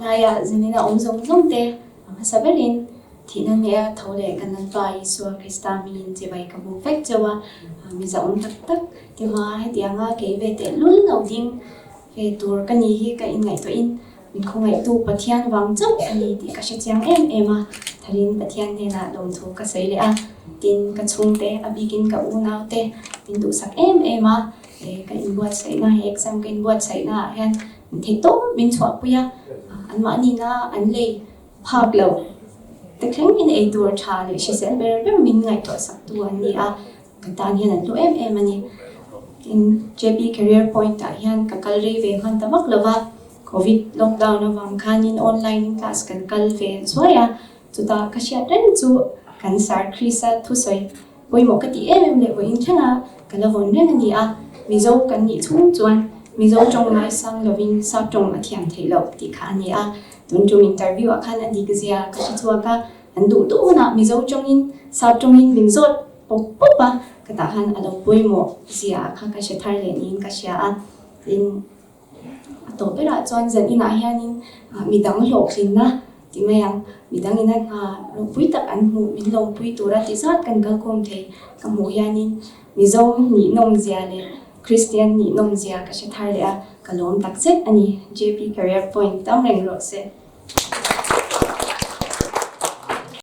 ngaya zinina omzong zongte masaberin thinan mea thole kan pai so krista min je bai ka bu fek jawa mi za on tak tak ti ma he tianga ke ve te lul lo ding ve tur kan ni hi ka in ngai to in min khongai tu pathian wang chau ani ti ka she chiang ema tharin pathian ne na lom thu ka sei le a tin ka chung te abigin ka unau te tin du sak ema ka in buat sei na exam ka in buat sei na hen thei to min chwa puya an ma ni na an le phak lo te khleng in ei tur tha le she sel ber ber min ngai to sak tu an ni a ka tan hian an lu ani in JP Career Point ta hian ka kal ri ve khan tamak lova covid lockdown awam khan in online class kan kal ve soya chuta ka sia ren chu kan sar krisa thusoi poimo ka ti le wo in thanga kala von ren ani a mizo kan ni chung chuan mizo chong lai sang lovin sa chong a thiam theilo ti kha ani a tun chung interview a khan ani ka zia ka chi chuwa ka an du tu na mizo chong in sa chong in min zot pop pa ka ta han alo poimo zia kha ka she thar le nin ka sia a in to pera chuan zan ina hianin midang hlok rin na ti mayang midang ina lo pui tak an mu min lo pui tura ti zat kan kal khom thei ka mu hianin mizo ni nom zia le Christian ni nom zia ka she thar le a kalom tak set ani JP Career Point tam reng ro se